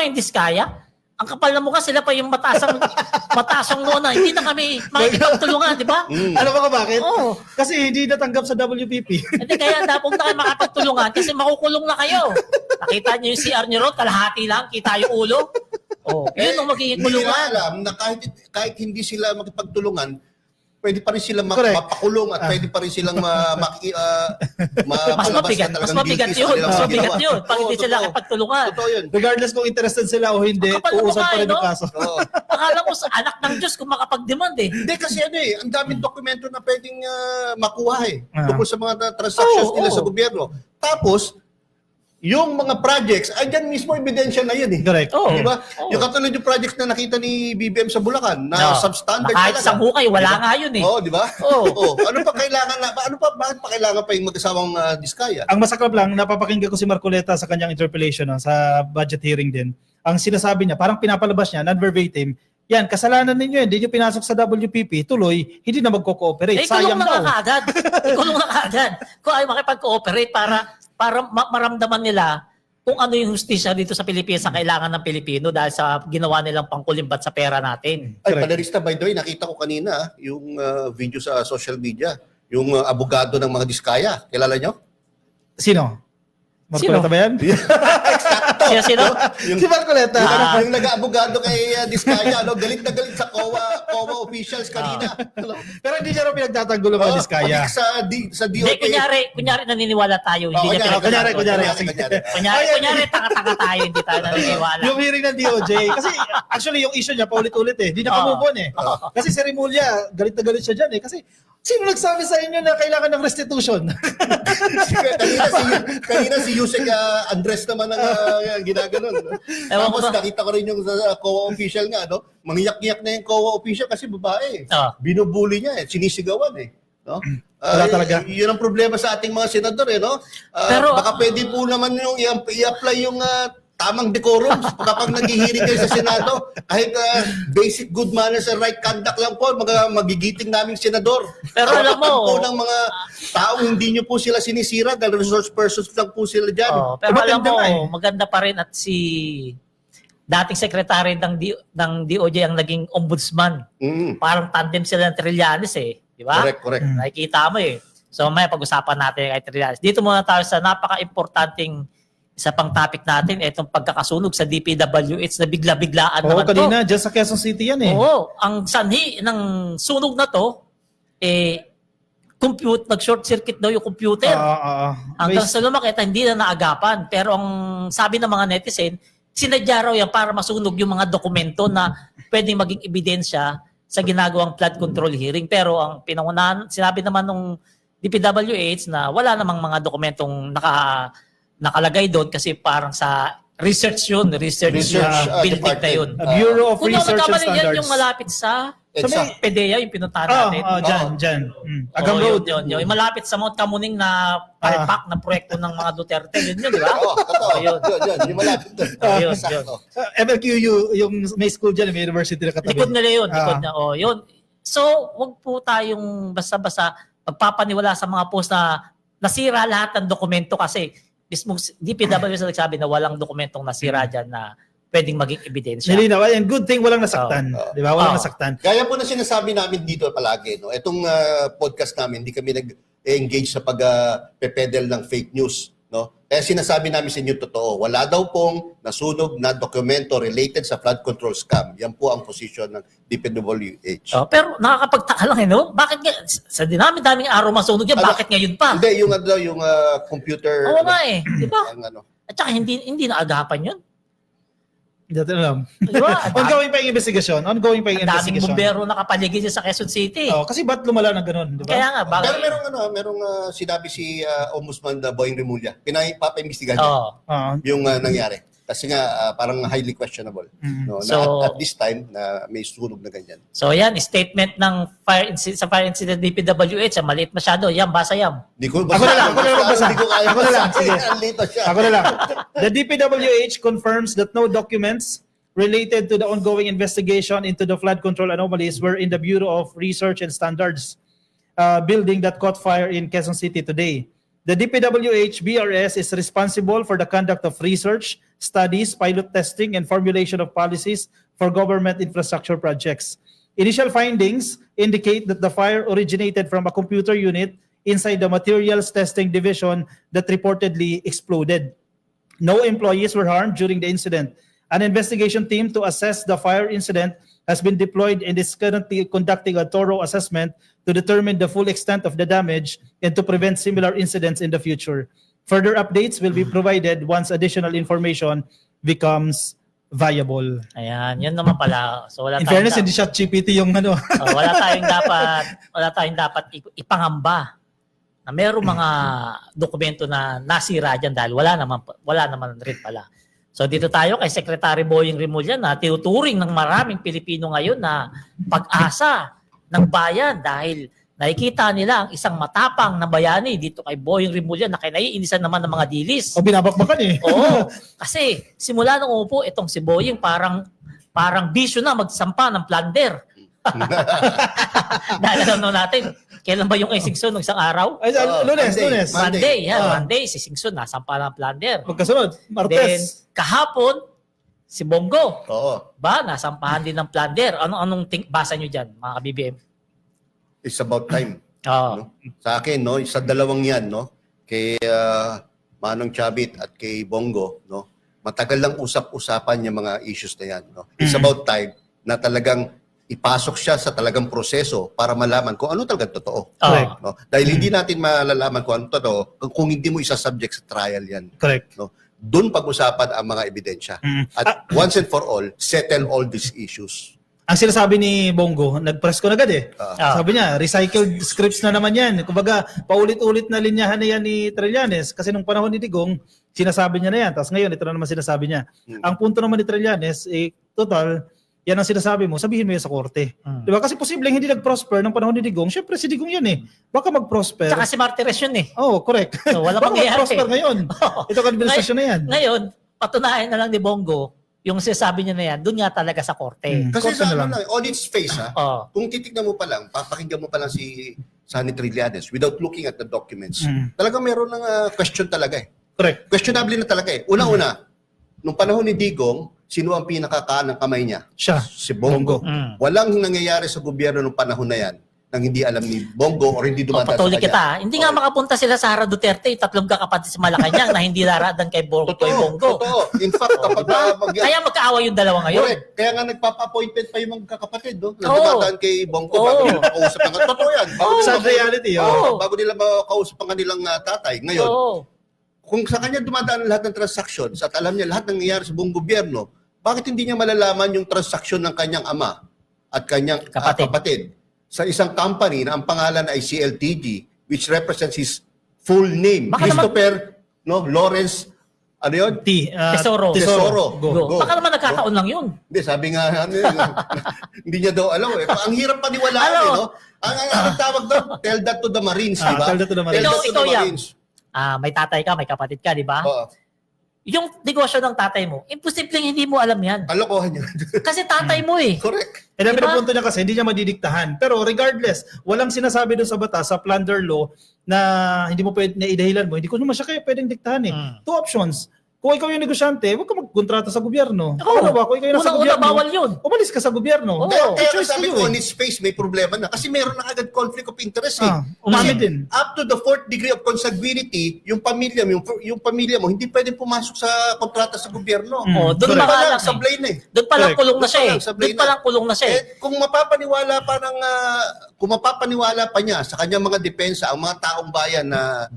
nga yung Diskaya? Ang kapal na mukha, sila pa yung matasang noon na. Hindi na kami makikipagtulungan, di ba? Alam mo ka bakit? Oo. Kasi hindi natanggap sa WPP. Hindi kaya dapat na kayo makapagtulungan kasi makukulong na kayo. Nakita niyo yung CR niyo ron, kalahati lang, kita yung ulo. Oh, yun ang magiging Hindi nila kulungan. alam na kahit hindi sila makipagtulungan, pwede pa rin silang Correct. mapakulong at pwede pa rin silang Mas mabigat yun. Mas mabigat yun. Pag hindi sila kapagtulungan. Totoo yun. Regardless kung interested sila o hindi, Ang kapal na uusap mukha, pa rin no? yung kaso. Oo. Akala mo sa anak ng Diyos kung makapag-demand eh. Hindi kasi ang daming dokumento na pwedeng makuha tungkol sa mga Oo, transactions nila oo. sa gobyerno. Tapos, yung mga projects, andyan mismo ebidensya na yun eh. Correct. Oo. Di ba? Oo. Yung katulad yung projects na nakita ni BBM sa Bulacan na No. substandard Kahit talaga. sa hukay, wala nga yun eh. Oo, di ba? Oo. Oo. Ano pa kailangan bakit pa kailangan pa yung mag-asawang Diskaya? Ang masaklap lang, napapakinggan ko si Marcoleta sa kanyang interpellation sa budget hearing din. Ang sinasabi niya, parang pinapalabas niya, non-verbatim, yan, kasalanan ninyo yan, hindi nyo pinasok sa WPP, tuloy, hindi na magko-cooperate. Eh, kulong Sayang na nga daw. kaagad. Kulong na kaagad. Kung ay makipag-cooperate para maramdaman nila kung ano yung hustisya dito sa Pilipinas sa kailangan ng Pilipino dahil sa ginawa nilang pangkulimbat sa pera natin. Ay, Correct. panelista, by the way, nakita ko kanina yung video sa social media, yung abogado ng mga Diskaya. Kilala nyo? Sino? Marcoleta ba yan? Sino? Si Marcoleta. Yung nag-abogado kay Diskaya, galit na galit sa COA officials kanina. Pero hindi niya raw pinagtatanggol ang mga Diskaya. Pati sa Hindi, DOJ. kunyari naniniwala tayo. Hindi niya kunyari. Kunyari, tanga-tanga tayo, hindi tayo naniniwala. Yung hearing ng DOJ. Kasi actually yung issue niya paulit-ulit eh. Hindi naka-move on eh. Kasi si Remulla, galit na galit siya dyan eh. Kasi sino nagsabi sa inyo na kailangan ng restitution? kanina si Yusek Andres naman ang ginaganon. Ewan ko Tapos ba? nakita ko rin yung COA official nga, mangiyak-ngiyak na yung COA official kasi babae. Binubuli niya sinisigawan eh. No? Wala talaga. Yun ang problema sa ating mga senador no? Pero- baka pwede po naman yung i-apply yung tamang decorum kapag naghihiring kayo sa Senado. Kahit basic good manners and right conduct lang po, magigiting naming senador. Pero alam mo- Kapag po ng mga tao, hindi nyo po sila sinisira dahil resource persons lang po sila dyan. Pero alam Maganda mo, nga eh. maganda pa rin at si dating sekretary ng DOJ ang naging ombudsman. Mm. Parang tandem sila ng Trillanes eh. Di ba? Correct. Nakikita mo eh. So may pag-usapan natin kay Trillanes. Dito muna tayo sa napaka-importanting isa pang topic natin, itong pagkakasunog sa DPWH na bigla-biglaan Oo, naman to. kanina, dyan sa Quezon City yan eh. Oo, ang sanhi ng sunog na to, nag-short circuit daw yung computer. Hanggang sa lumakita, hindi na naagapan. Pero ang sabi ng mga netizen, sinadya raw yan para masunog yung mga dokumento na pwedeng maging ebidensya sa ginagawang flood control hearing. Pero ang pinangunahan, sinabi naman ng DPWH na wala namang mga dokumentong nakalagay doon kasi parang sa research yun, research building na yun. Bureau of Kung Research and magkamali yan Standards. yung malapit sa Exact. PDEA, yung pinuntahan natin. Dyan. Agam Oo, Road. yun. Yung malapit sa Mount Kamuning na palpak na proyekto ng mga Duterte. Yun, di ba? Oo, totoo. Yun. Yun. Yung malapit doon. Yun. Sakto. MLQU, yung may school dyan, may university na katabi. Likod nila yun. Likod na. Oh, yun. So, wag po tayong basta-basta magpapaniwala sa mga post na nasira lahat ng dokumento kasi mismo DPW sa nagsabi na walang dokumentong nasira dyan na pwedeng maging ebidensya. Nilinaw. And good thing walang nasaktan. Di ba? Walang nasaktan. Gaya po na sinasabi namin dito palagi, no? Itong podcast namin, hindi kami nag-engage sa pag-pedal ng fake news. No? Kaya sinasabi namin sa inyo totoo, wala daw pong nasunog na dokumento related sa flood control scam. Yan po ang posisyon ng DPWH. Pero nakakapagtaka lang no? Bakit nga, sa dinami-daming araw masunog yan, bakit ngayon pa? Hindi, yung computer. Oo nga eh. Di ba? Ang At saka hindi naagapan yun. Hindi natin alam. Di ba? Ongoing pa yung investigation. Ang daming bumbero nakapaligid sa Quezon City. Kasi ba't lumala ng ganun? Di ba? Kaya nga, bakit? Pero merong sinabi si Ombudsman Boying Remulla. Pinapaimbestigahan niya yung nangyari. Kasi nga parang highly questionable. No? So, at this time na may sunog na ganyan. So yan, statement ng sa fire incident DPWH, maliit masyado. Yan, basa yan. Ako na lang magbasa. Hindi ko kaya Ako na lang, sige. Lito siya. Ako na lang. The DPWH confirms that no documents related to the ongoing investigation into the flood control anomalies were in the Bureau of Research and Standards building that caught fire in Quezon City today. The DPWH BRS is responsible for the conduct of research, studies, pilot testing, and formulation of policies for government infrastructure projects. Initial findings indicate that the fire originated from a computer unit inside the materials testing division that reportedly exploded. No employees were harmed during the incident. An investigation team to assess the fire incident has been deployed and is currently conducting a thorough assessment to determine the full extent of the damage and to prevent similar incidents in the future. Further updates will be provided once additional information becomes viable. Ayan, yun naman pala. So wala In fairness, hindi siya GPT yung ano. wala tayong dapat ipangamba na merong mga dokumento na nasira diyan dahil wala naman rin pala. So dito tayo kay Secretary Boying Rimulya na tinuturing ng maraming Pilipino ngayon na pag-asa ng bayan dahil nakikita nila ang isang matapang na bayani dito kay Boying Rimulya na kinaiinisan naman ng mga dilis. O binabakbakan eh. Oo. Kasi simula nung umupo itong si Boying parang bisyo na magsampa ng plunder. Dahil alam natin, kailan ba yung kay Singson ng isang araw? Ay, Lunes. Monday. Monday, si Singson nasampa ng plunder. Magkasunod, Then, Martes. kahapon, si Bongo. Oo. Nasampahan din ng plunder. Anong basa nyo dyan, mga ka-BBM? It's about time. Oo. No? Sa akin, no, sa dalawang yan, no, kay Manong Chavit at kay Bongo, no, matagal lang usap-usapan yung mga issues na yan. No? It's about time na talagang ipasok siya sa talagang proseso para malaman kung ano talagang totoo. Correct. No? Dahil hindi natin malalaman kung ano totoo kung hindi mo isa-subject sa trial yan. Correct. No? Doon pag-usapan ang mga ebidensya. At once and for all, settle all these issues. Ang sinasabi ni Bongo, nag-press ko na agad eh. Sabi niya, recycled scripts na naman yan. Kumbaga, paulit-ulit na linyahan na yan ni Trillanes. Kasi nung panahon ni Digong, sinasabi niya na yan. Tapos ngayon, ito na naman sinasabi niya. Ang punto naman ni Trillanes, total, yan ang sinasabi mo, sabihin mo yan sa korte. Diba? Kasi posibleng hindi nag-prosper ng panahon ni Digong. Siyempre, si Digong yan eh. Baka mag-prosper. Tsaka si Martires yun eh. Correct. So, wala Baka mangyayari. mag-prosper ngayon. Ito ang administrasyon na yan. Ngayon, patunayan na lang ni Bongo, yung sinasabi niya na yan, doon nga talaga sa korte. Kasi Korte sa na ano lang, on its face, kung titignan mo pa lang, papakinggan mo pa lang si Sunny Trillanes without looking at the documents, talagang meron ng question talaga eh. Correct. Questionable na talaga eh. Una-una, nung panahon ni Digong, sino ang pinakakaan ng kamay niya? Siya. Si Bongo. Walang nangyayari sa gobyerno nung panahon na yan nang hindi alam ni Bongo or hindi dumadaan sa Patuloy kanya. kita. Hindi nga makapunta sila sa Sara Duterte, tatlong kakapatid sa Malacanang na hindi daradan kay Bongo. Totoo. In fact, kapag Kaya magkaawa yung dalawa ngayon. correct. Kaya nga nagpapa-appointment pa yung mga kakapatid, no? Na Oo. dumadaan kay Bongo bago nila makausap ng totoo yan. Sad reality. Bago nila makausap ang kanilang tatay. Ngayon, kung sa kanya dumadaan lahat ng transactions at alam niya lahat ng nangyayari sa buong gobyerno, bakit hindi niya malalaman yung transaksyon ng kanyang ama at kanyang kapatid sa isang company na ang pangalan ay CLTG, which represents his full name? Baka Christopher Lawrence, ano yun? Tesoro. Go. Baka naman nagkataon lang yun. Hindi, sabi nga, hindi niya daw alam eh. Ang hirap paniwalaan eh, no? Ang tawag doon, tell that to the Marines, di ba? Tell that to the Marines. Tell that to the Ikaw, Marines. May tatay ka, may kapatid ka, di ba? Oo. Yung negosyo ng tatay mo, imposibleng hindi mo alam yan. Kalokohan yun. Kasi tatay mo eh. Correct. And ang Diba? pinapunto niya kasi, hindi niya madidiktahan. Pero regardless, walang sinasabi doon sa batas, sa plunder law, na hindi mo pwede, na idahilan mo, hindi ko naman siya kaya pwedeng diktahan eh. Two options. Kung ikaw yung negosyante, huwag ka magkontrata sa gobyerno. Ano ba? Kung ikaw yung nasa Unang-una, gobyerno, bawal yun. umalis ka sa gobyerno. Oo. Kaya Choice sabi kayo ko, on its face, may problema na. Kasi meron na agad conflict of interest eh. Umamin Kasi din. up to the 4th degree of consanguinity, yung pamilya mo, hindi pwedeng pumasok sa kontrata sa gobyerno. Doon Doon pa pa lang lang, sablay na eh. Doon pa lang Correct. kulong na siya eh. Sablay Doon pa lang kulong na siya eh. Kung mapapaniwala pa niya sa kanyang mga depensa, ang mga taong bayan na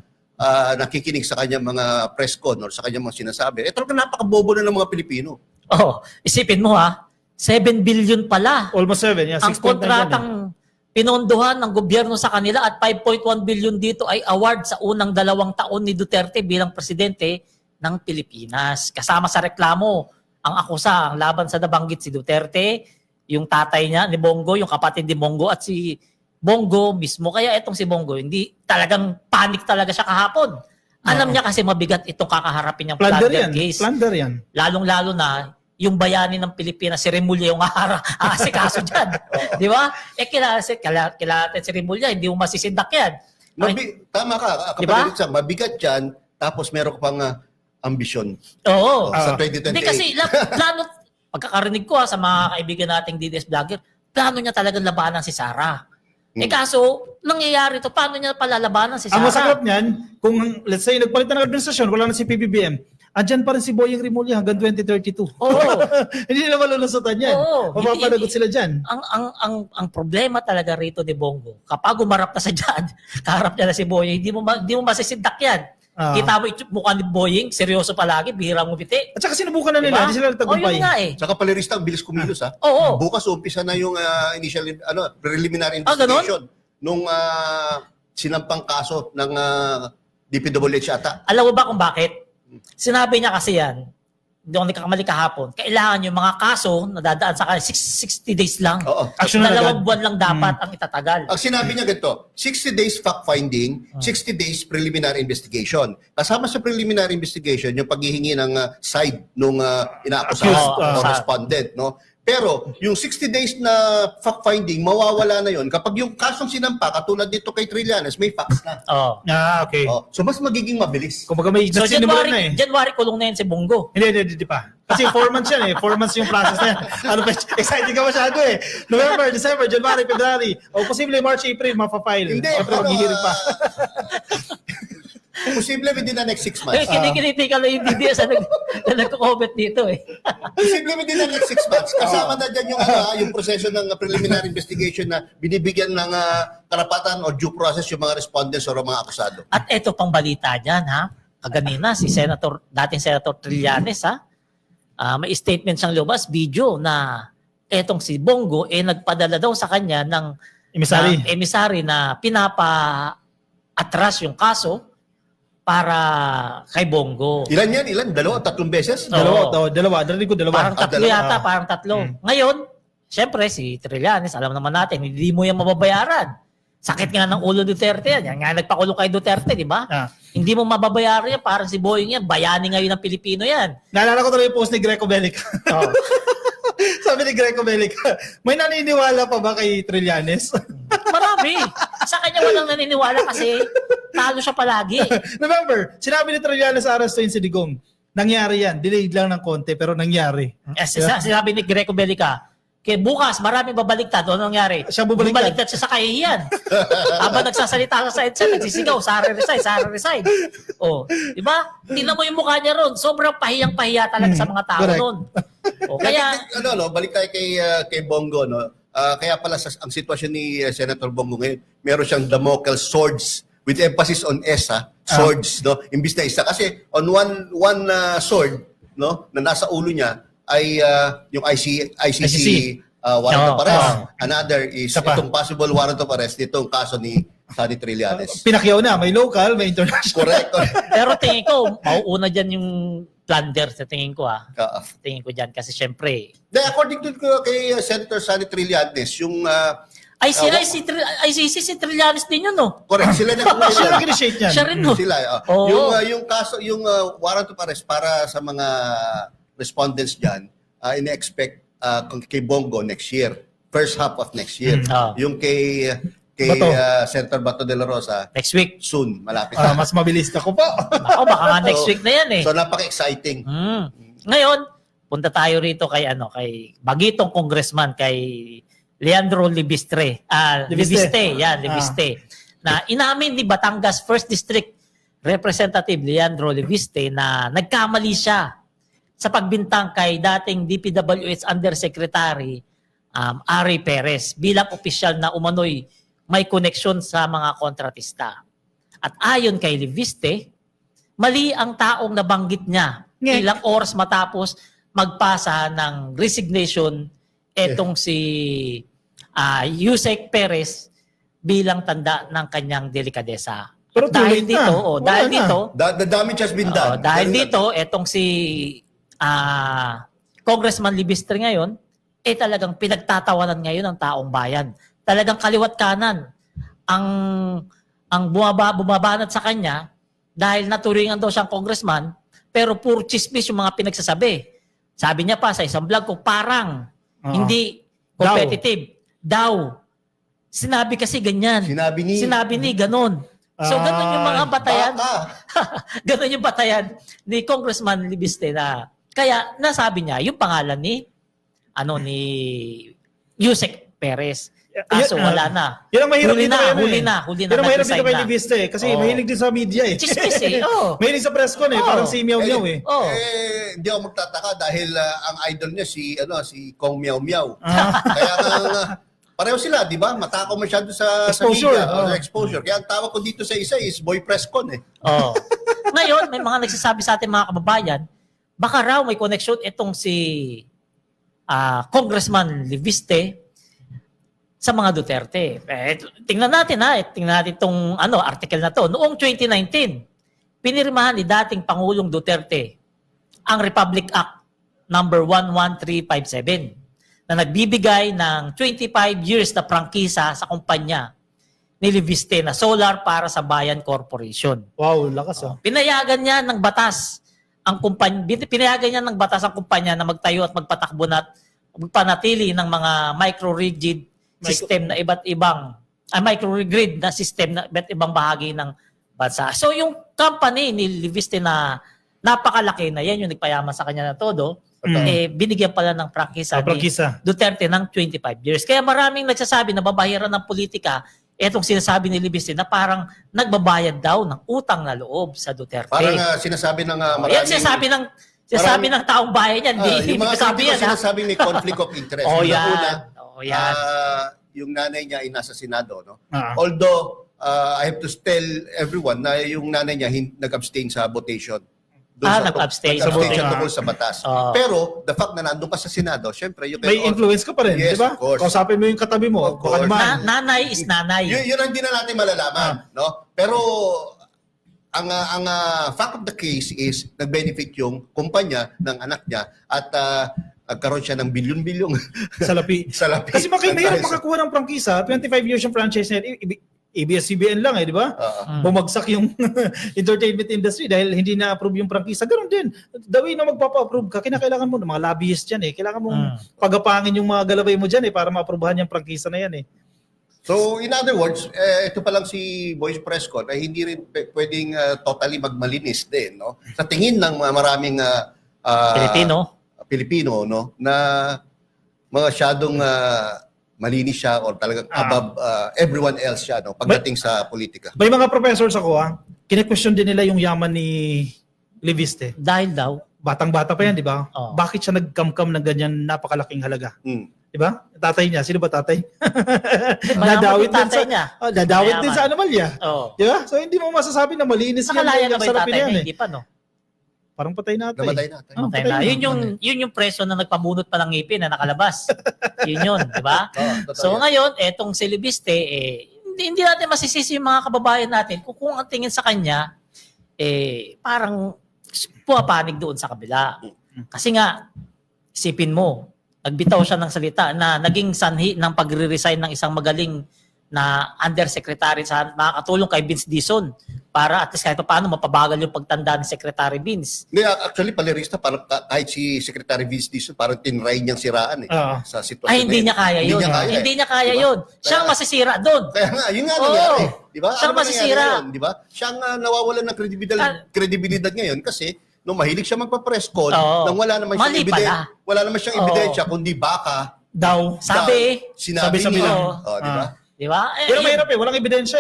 nakikinig sa kanyang mga press con or sa kanyang mga sinasabi, talaga napakabobo na ng mga Pilipino. Isipin mo 7 billion pala. Almost 7, yeah. Ang 6.9 kontratang pinondohan ng gobyerno sa kanila at 5.1 billion dito ay award sa unang 2 taon ni Duterte bilang presidente ng Pilipinas. Kasama sa reklamo ang akusa, ang laban sa nabanggit si Duterte, yung tatay niya ni Bongo, yung kapatid ni Bongo at si Bongo mismo. Kaya itong si Bongo, hindi talagang panic talaga siya kahapon. Alam niya kasi mabigat itong kakaharapin niyang plunder case. Plunder yan. Lalong-lalo na yung bayani ng Pilipinas, si Remulla yung aasikaso dyan. Di ba? Kilala natin si Remulla, hindi mo masisindak yan. Tama ka, Diba? kapatid, mabigat yan, tapos meron ka pang ambisyon. Oo. Sa Ah. 2028. Hindi kasi plano, pagkakarinig ko sa mga kaibigan nating DDS vlogger, plano niya talagang labanan si Sara. Kaso, nangyayari to, paano niya palalabanan si Sara? Ang masakit niyan, kung let's say nagpalit na ng administrasyon, wala na si PBBM, andyan pa rin si Boyeng Rimulya hanggang 2032. Oo. Hindi na malulusutan yan. Oo. Mapapanagot sila dyan. Ang problema talaga rito ni Bongo, kapag umarap na sa dyan, kaharap niya na si Boyeng, hindi mo masisindak yan. Ah. Kita mo mukha ni Boyeng, seryoso palagi, bihira mo biti. At saka sinubukan na nila, Diba? hindi sila O nagtagumpay. yun nga eh. Saka palirista, ang bilis kumilos ha. Oo. Bukas umpisa na yung initial preliminary Ah, ganun? investigation nung sinampang kaso ng DPWH ata. Alam mo ba kung bakit? Sinabi niya kasi yan, hindi ako nagkakamali kahapon, kailangan yung mga kaso na dadaan sa kanya 60 days lang. Oo. Action na 2 agad. buwan lang dapat ang itatagal. Ang sinabi niya ganito, 60 days fact-finding, 60 days preliminary investigation. Kasama sa preliminary investigation, yung paghihingi ng side nung inaakusahan Accused, o respondent. No? Pero yung 60 days na fact-finding, mawawala na yon kapag yung kasong sinampa, katulad dito kay Trillanes, may facts na. Oh. Okay. Oh, so mas magiging mabilis. Kung baga may So nasinimulan na eh. January kulong na yan si Bongo. Hindi pa. Kasi 4 months yan eh. 4 months yung process na yan. Ano pa, exciting ka masyado eh. November, December, January, February. O posible March, April, mapapile. Hindi, Siyempre, maghihiring pa. Posible within the next 6 Eh, months. kinikiniti ka lang yung DDS na nagko-comment dito eh. Posible within the next 6 months. Kasama na dyan yung, yung proseso ng preliminary investigation na binibigyan ng karapatan o due process yung mga respondents o mga akusado. At eto pang balita dyan ha. Kaganina si dating Senator Trillanes ha. May statement siyang lumabas, video na etong si Bongo nagpadala daw sa kanya ng emisary na pinapa-atras yung kaso para kay Bongo. Ilan yan? Ilan? 2, 3 beses? Dalawa. Dalawa. Ko dalawa. Parang tatlo yata, parang tatlo. Ngayon, syempre si Trillanes, alam naman natin, hindi mo yan mababayaran. Sakit nga ng ulo Duterte yan. Yan nga nagpakulong kay Duterte, di ba? Hindi mo mababayaran yan. Parang si Boyeng yan. Bayani ngayon ng Pilipino yan. Naalala ko tuloy yung post ni Greco Bellica. Oh. Sabi ni Greco Bellica, may naniniwala pa ba kay Trillanes? Marami. Sa kanya walang naniniwala kasi talo siya palagi. November, sinabi ni Trillanes sa Aras 20 Digong, nangyari yan. Delayed lang ng konti, pero nangyari. Sinabi ni Greco Bellica, kaya bukas, maraming babaliktad. Ano nangyari? Siya bubaliktad. Bumaliktad siya sa kahihiyan. Habang nagsasalita sa EDSA, nagsisigaw, Sara resign. Oh, di ba? Tingnan mo yung mukha niya ron. Sobrang pahiyang-pahiya talaga sa mga tao correct. ron. O, kaya, balik tayo kay Bongo, no? Kaya pala ang sitwasyon ni Senator Bongo ngayon, meron siyang Damocles swords with emphasis on S, swords, no? Imbis na isa. Kasi on one sword, no, na nasa ulo niya, ay yung ICC warrant of arrest. Another is itong possible warrant of arrest nitong kaso ni Sonny Trillanes. Pinakyaw na, may local, may international. Correct. pero tingin ko, mauuna dyan yung plunder sa tingin ko Tingin ko dyan kasi syempre, According to kay Senator Sonny Trillanes, yung ICC si Trillanes din yun, no? correct, sila na Siya nag-initiate yan. Siya rin, no? Sila. Oo. Yung kaso, yung warrant of arrest para sa mga respondents diyan, ina-expect kay Bongo next year, first half of next year. Yung kay Bato. Senator Bato de la Rosa, Next week. soon, malapit na. Mas mabilis na ko po. Ako, baka nga next week na yan eh. So napaka-exciting. Ngayon, punta tayo rito kay bagitong congressman, kay Leandro Libistre. Libiste. Na inamin ni Batangas 1st District Representative Leandro Libiste na nagkamali siya sa pagbintang kay dating DPWH Undersecretary Ari Perez bilang opisyal na umano'y may koneksyon sa mga kontratista. At ayon kay Libiste, mali ang taong nabanggit niya ilang oras matapos magpasa ng resignation etong si Yusek Perez bilang tanda ng kanyang delikadesa. Pero Dahil too late na. dito, Wala dahil na. dito, The damage has been done. dahil dito, etong si Congressman Libistre ngayon, talagang pinagtatawanan ngayon ng taong bayan. Talagang kaliwat kanan ang bumabanat sa kanya dahil naturingan daw siyang congressman, pero puro chismis yung mga pinagsasabi. Sabi niya pa sa isang vlog ko, parang hindi competitive. Daw. Sinabi kasi ganyan. Sinabi ni ganon. So ganun yung mga batayan. Baka. Ganun yung batayan ni Congressman Libiste na kaya nasabi niya yung pangalan ni Yusek Perez. Kaso wala na. Yan ang mahirap Huli dito na, kay huli na. Yan ang mahirap dito nag-resign kay na. Libiste kasi Oo. mahilig din sa media eh. Chismis eh. Oh. Mahilig sa press con eh, Oo. parang si Meow Meow eh. Oh. Hindi ako magtataka dahil ang idol niya si Kong Meow Meow. Ah. Kaya pareho sila, di ba? Matakaw masyado sa Exposure. media, Oh. sa exposure. Kaya ang tawag ko dito sa isa is Boy Presscon eh. Oh. Ngayon, may mga nagsasabi sa ating mga kababayan, baka raw may connection itong si Congressman Libiste sa mga Duterte. Tingnan natin itong article na to. Noong 2019, pinirmahan ni dating Pangulong Duterte ang Republic Act number 11357 na nagbibigay ng 25 years na prangkisa sa kumpanya ni Libiste na solar para sa Bayan Corporation. Wow, lakas ah. Pinayagan niya ng batas ang kumpanya na magtayo at magpatakbo at magpanatili ng mga micro-rigid system na iba't ibang microgrid na system na iba't ibang bahagi ng bansa. So yung company ni Libiste na napakalaki na yan yung nagpayaman sa kanya na todo, binigyan pala ng prangkisa ni Duterte ng 25 years. Kaya maraming nagsasabi na babayaran ng politika etong sinasabi ni Libiste na parang nagbabayad daw ng utang na loob sa Duterte. Parang sinasabi ng maraming... Yan sinasabi ng taong bayan yan. yung mga sabi yan. sinasabi may conflict of interest. Yan. Yung nanay niya ay nasa Senado. No? Ah. I have to tell everyone na yung nanay niya nag-abstain sa votation. Nag-abstain. Nag-abstain siya tungkol sa batas. Oh. Pero, the fact na nandun ka sa Senado, syempre, you can May influence ka pa rin, Yes, di ba? of course. Kausapin mo yung katabi mo. Of course. Nanay is nanay. Yun ang hindi na natin malalaman. No? Pero, ang fact of the case is, nag-benefit yung kumpanya ng anak niya at nagkaroon siya ng bilyon-bilyong Salapi. salapi. Kasi mahirap makakuha ng prangkisa, 25 years yung franchise na ABS-CBN lang di ba? Bumagsak yung entertainment industry dahil hindi na-approve yung prangkisa. Ganun din. The way na magpapa-approve ka, kinakailangan mo ng mga lobbyist dyan eh. Kailangan mong pagapangin yung mga galabay mo dyan eh para ma-approvehan yung prangkisa na yan eh. So, in other words, ito pa lang si Boy Presscon ay hindi rin pwedeng totally magmalinis din. No? Sa tingin ng maraming Pilipino no, na masyadong malinis siya or talagang above everyone else siya no, pagdating sa politika. May mga professors ako kine-question din nila yung yaman ni Libiste. Dahil daw. Batang-bata pa yan, di ba? Oh. Bakit siya nagkamkam ng ganyan napakalaking halaga? Di ba? Tatay niya. Sino ba tatay? Nadawit niya. Nadawit din sa anomalya. Oh. Di ba? So hindi mo masasabi na malinis yan. Nakalaya na ba yung sarapin tatay yan, niya? eh. Hindi pa, no? Parang patay na ata. Namatay na. Patay na. Yun yung preso na nagpabunot pa ng ngipin na nakalabas. yun, di ba? So ngayon, etong si Libiste, hindi natin masisisi yung mga kababayan natin kung ang tingin sa kanya, parang pumapanig doon sa kabila. Kasi nga, isipin mo, nagbitaw siya ng salita na naging sanhi ng pagre-resign ng isang magaling na undersecretary sa makakatulong kay Vince Dizon para at least kahit paano mapabagal yung pagtanda ni Secretary Vince. Actually, palirista, parang kahit si Secretary Vince Dizon, parang tinry niyang siraan sa sitwasyon. Ay, hindi niya kaya yun. Hindi niya kaya yun. Siyang masisira doon. Kaya nga, yun nga nangyari. Diba? Siyang masisira. Diba? Siyang nawawalan ng kredibilidad ngayon kasi nung mahilig siya magpa-press con, nang wala naman siyang ebidensya. Wala naman siyang ebidensya, kundi baka daw. sinabi niya. Diba? Diba? Pero mahirap walang ebidensya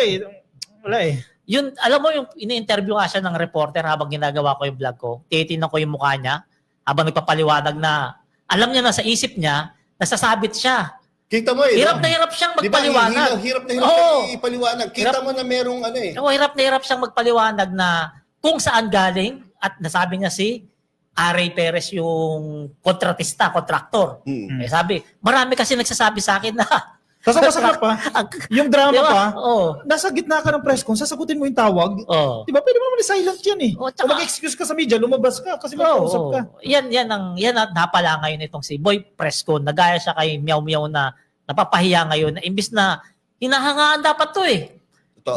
Wala Yun, alam mo yung ini-interview nga siya ng reporter habang ginagawa ko yung vlog ko. Tinitingnan ko yung mukha niya habang nagpapaliwanag na alam niya na sa isip niya, nasasabit siya. Kita mo Hirap na hirap siyang magpaliwanag. Hirap na hirap siyang ipaliwanag. Kita mo na merong hirap na hirap siyang magpaliwanag na kung saan galing at nasabi niya si Aray Perez yung kontraktor. Sabi, marami kasi nagsasabi sa akin na Sasakasakap pa. Yung drama diba? pa, nasa gitna ka ng press con, sasagutin mo yung tawag. Di ba? Pwede mo naman silent yan Tsaka, mag-excuse ka sa media, lumabas ka kasi mag-usap ka. Yan ang napala ngayon itong si Boy Presscon. Nagaya siya kay Meow Meow na napapahiya ngayon na imbis na hinahangaan dapat to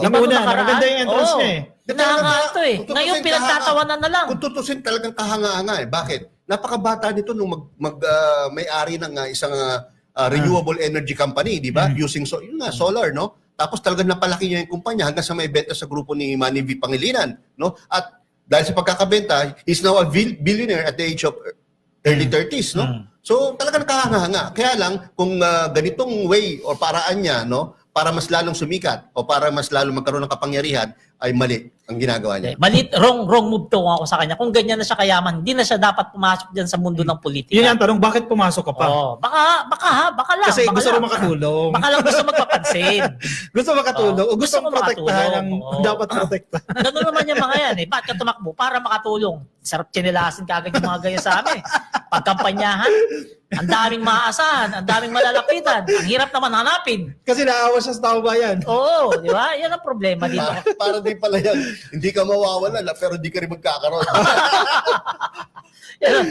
Yung una, maganda yung entrance niya hinahangaan to Ngayon pinagtatawanan na lang. Kung tutusin talagang kahanga-hanga Bakit? Napakabata nito nung may-ari ng isang renewable energy company, di ba? Using yun nga, solar, no? Tapos talagang napalaki niya yung kumpanya hanggang sa may benta sa grupo ni Manny V. Pangilinan, no? At dahil sa pagkakabenta, he's now a billionaire at the age of early 30s, no? So talagang nakahanga. Kaya lang kung ganitong way or paraan niya, no, para mas lalong sumikat o para mas lalong magkaroon ng kapangyarihan, ay mali ang ginagawa niya. Mali, wrong move to ako sa kanya. Kung ganyan na siya kayaman, hindi na siya dapat pumasok diyan sa mundo ng politika. Yun ang tanong, bakit pumasok ka pa? Oh, baka lang. Kasi baka gusto lang. rin makatulong. Baka lang gusto magpapansin. Gusto makatulong o gusto mo protektahan ang makatulong. dapat protektahan. Ganun naman yung mga yan eh. Ba't ka tumakbo? Para makatulong. Sarap chinelasin kagad yung mga ganyan sa amin. Pagkampanyahan, ang daming maaasahan, ang daming malalapitan. Ang hirap naman hanapin. Kasi naawa siya sa tao bayan. Oo, di ba? Yan ang problema dito. Para din pala yan, hindi ka mawawala pero hindi ka rin magkakaroon. Yan ang-